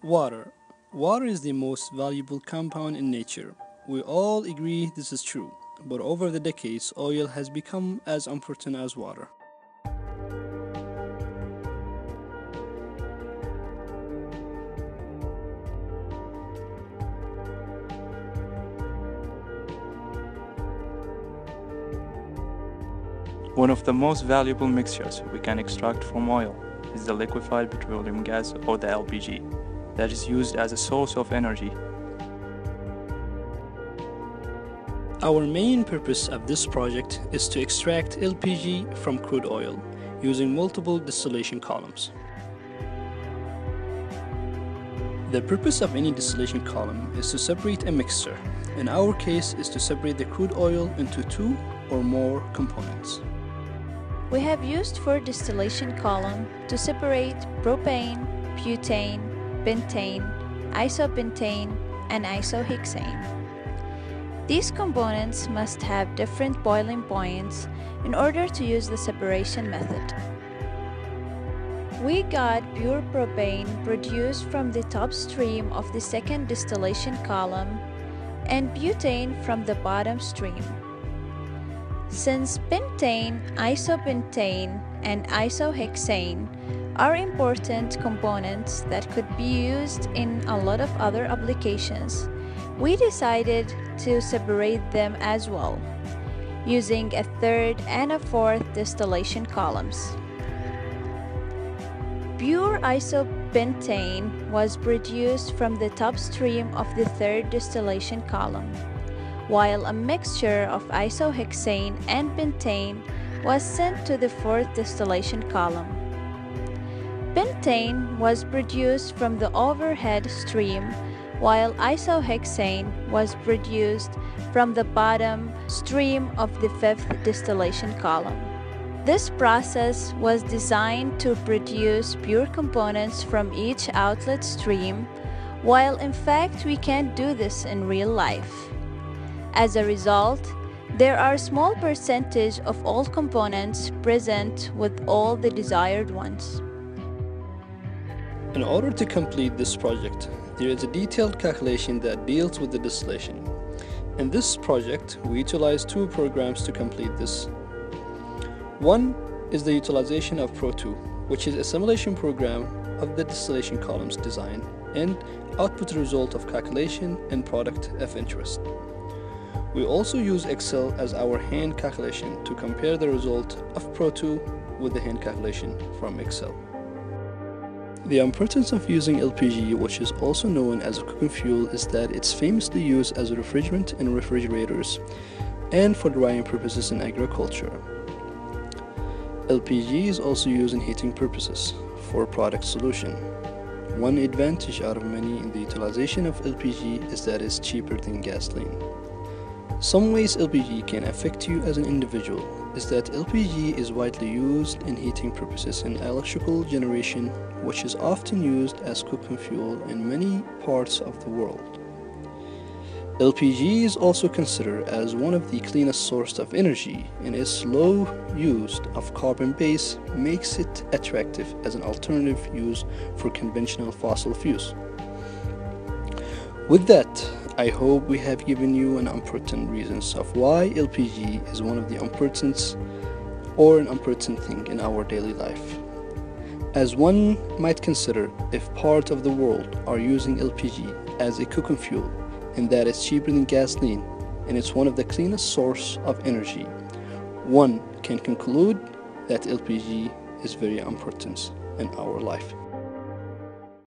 Water. Water is the most valuable compound in nature. We all agree this is true, but over the decades, oil has become as important as water. One of the most valuable mixtures we can extract from oil is the liquefied petroleum gas or the LPG that is used as a source of energy. Our main purpose of this project is to extract LPG from crude oil using multiple distillation columns. The purpose of any distillation column is to separate a mixture. In our case, is to separate the crude oil into two or more components. We have used for distillation column to separate propane, butane, pentane, isobentane, and isohexane. These components must have different boiling points in order to use the separation method. We got pure propane produced from the top stream of the second distillation column and butane from the bottom stream. Since pentane, isobentane, and isohexane are important components that could be used in a lot of other applications, we decided to separate them as well, using a third and a fourth distillation columns. Pure isobentane was produced from the top stream of the third distillation column, while a mixture of isohexane and pentane was sent to the fourth distillation column. Pentane was produced from the overhead stream, while isohexane was produced from the bottom stream of the fifth distillation column. This process was designed to produce pure components from each outlet stream, while in fact we can't do this in real life. As a result, there are small percentage of all components present with all the desired ones. In order to complete this project, there is a detailed calculation that deals with the distillation. In this project, we utilize two programs to complete this. One is the utilization of Pro2, which is a simulation program of the distillation columns design and output result of calculation and product of interest. We also use Excel as our hand calculation to compare the result of Pro2 with the hand calculation from Excel. The importance of using LPG, which is also known as a cooking fuel, is that it's famously used as a refrigerant in refrigerators and for drying purposes in agriculture. LPG is also used in heating purposes for product solution. One advantage out of many in the utilization of LPG is that it's cheaper than gasoline. Some ways LPG can affect you as an individual is that LPG is widely used in heating purposes in electrical generation, which is often used as cooking fuel in many parts of the world. LPG is also considered as one of the cleanest sources of energy, and its low use of carbon base makes it attractive as an alternative use for conventional fossil fuels. With that, I hope we have given you an important reasons of why LPG is one of the important or an important thing in our daily life. As one might consider, if part of the world are using LPG as a cooking fuel and that is cheaper than gasoline and it's one of the cleanest source of energy, one can conclude that LPG is very important in our life.